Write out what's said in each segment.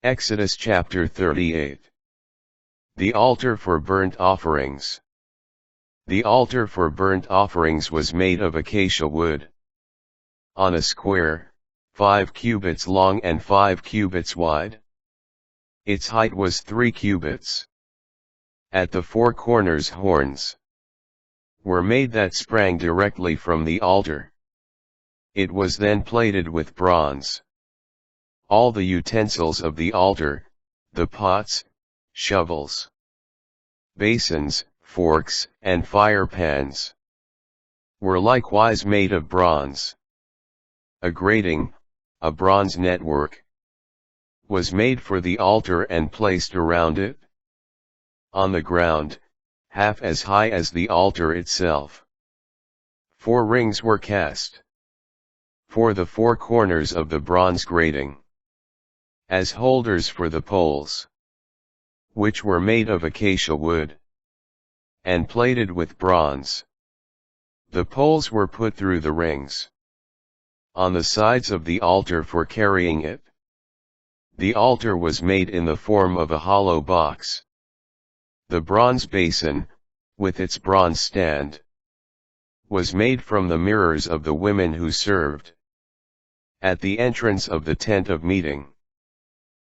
Exodus chapter 38. The altar for burnt offerings. The altar for burnt offerings was made of acacia wood. On a square, 5 cubits long and 5 cubits wide. Its height was 3 cubits. At the 4 corners horns were made that sprang directly from the altar. It was then plated with bronze. All the utensils of the altar, the pots, shovels, basins, forks, and fire pans, were likewise made of bronze. A grating, a bronze network, was made for the altar and placed around it. On the ground, half as high as the altar itself, 4 rings were cast for the 4 corners of the bronze grating, as holders for the poles, which were made of acacia wood, and plated with bronze. The poles were put through the rings on the sides of the altar for carrying it. The altar was made in the form of a hollow box. The bronze basin, with its bronze stand, was made from the mirrors of the women who served at the entrance of the tent of meeting.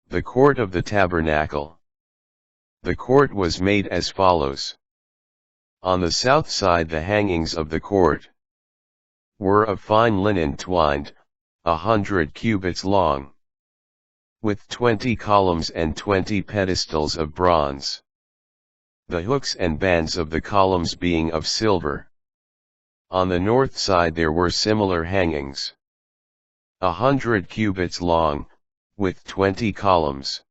The court of the tabernacle. The court was made as follows. On the south side the hangings of the court were of fine linen twined, 100 cubits long, with 20 columns and 20 pedestals of bronze. The hooks and bands of the columns being of silver. On the north side there were similar hangings, 100 cubits long, with 20 columns,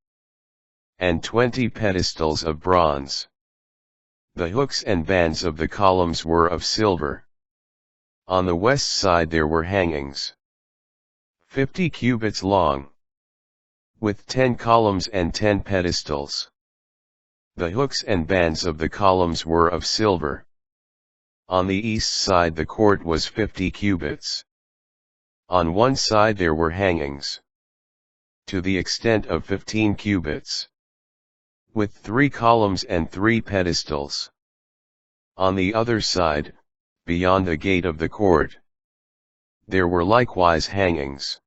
and 20 pedestals of bronze. The hooks and bands of the columns were of silver. On the west side there were hangings, 50 cubits long, with 10 columns and 10 pedestals. The hooks and bands of the columns were of silver. On the east side the court was 50 cubits. On one side there were hangings, to the extent of 15 cubits, with 3 columns and 3 pedestals. On the other side, beyond the gate of the court, there were likewise hangings,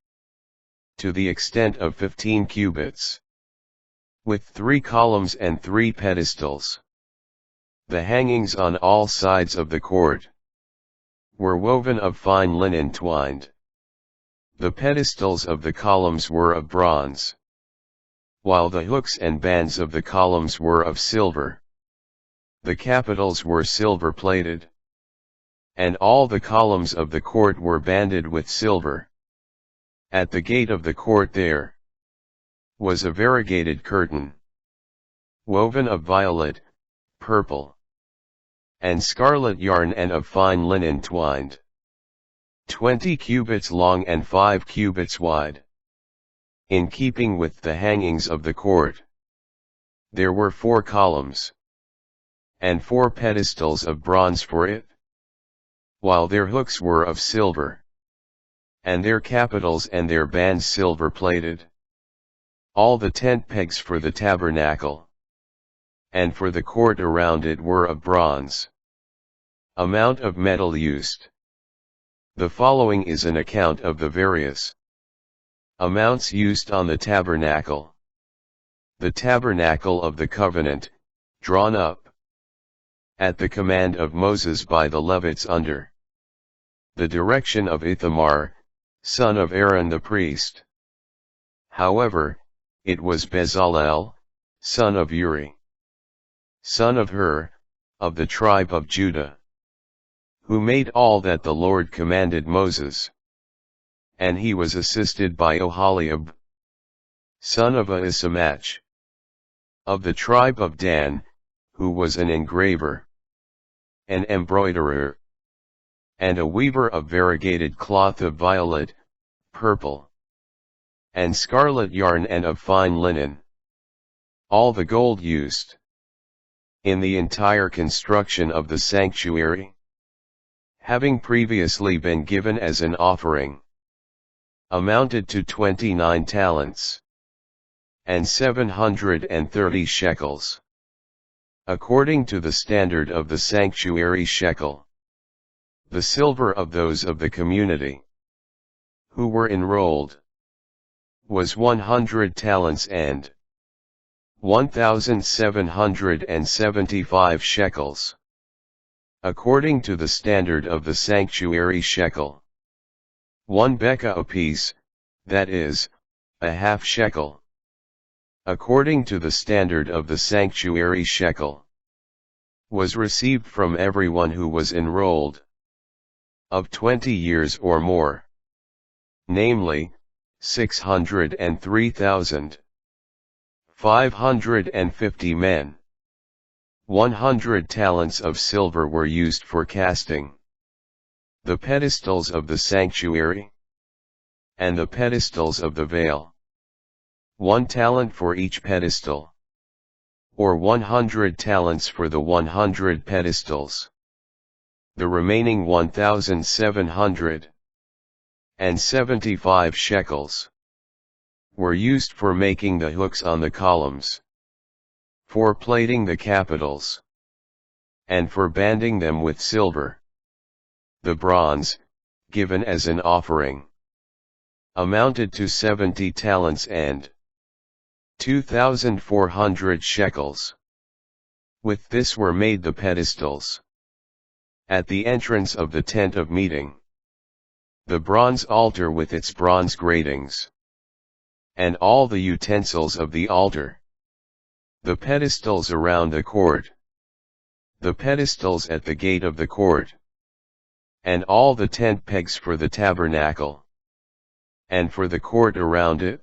to the extent of 15 cubits, with 3 columns and 3 pedestals. The hangings on all sides of the court were woven of fine linen twined. The pedestals of the columns were of bronze, while the hooks and bands of the columns were of silver. The capitals were silver plated, and all the columns of the court were banded with silver. At the gate of the court there was a variegated curtain, woven of violet, purple, and scarlet yarn and of fine linen twined, 20 cubits long and 5 cubits wide. In keeping with the hangings of the court, there were 4 columns, and 4 pedestals of bronze for it, while their hooks were of silver, and their capitals and their bands silver plated. All the tent pegs for the tabernacle, and for the court around it were of bronze. Amount of metal used. The following is an account of the various amounts used on the tabernacle. The tabernacle of the covenant, drawn up at the command of Moses by the Levites under the direction of Ithamar, son of Aaron the priest. However, it was Bezalel, son of Uri, son of Hur, of the tribe of Judah, who made all that the Lord commanded Moses. And he was assisted by Oholiab, son of Ahisamach, of the tribe of Dan, who was an engraver, an embroiderer, and a weaver of variegated cloth of violet, purple, and scarlet yarn and of fine linen. All the gold used in the entire construction of the sanctuary, having previously been given as an offering, amounted to 29 talents. and 730 shekels. According to the standard of the sanctuary shekel. The silver of those of the community who were enrolled was 100 talents and 1,775 shekels. According to the standard of the sanctuary shekel. 1 beka apiece, that is, a half shekel. According to the standard of the sanctuary shekel. Was received from everyone who was enrolled. Of 20 years or more. Namely, 603,550 men. 100 talents of silver were used for casting the pedestals of the sanctuary and the pedestals of the veil. 1 talent for each pedestal, or 100 talents for the 100 pedestals. The remaining 1,775 shekels were used for making the hooks on the columns, for plating the capitals, and for banding them with silver. The bronze, given as an offering, amounted to 70 talents and 2,400 shekels. With this were made the pedestals. At the entrance of the tent of meeting, the bronze altar with its bronze gratings, and all the utensils of the altar, the pedestals around the court, the pedestals at the gate of the court, and all the tent pegs for the tabernacle, and for the court around it,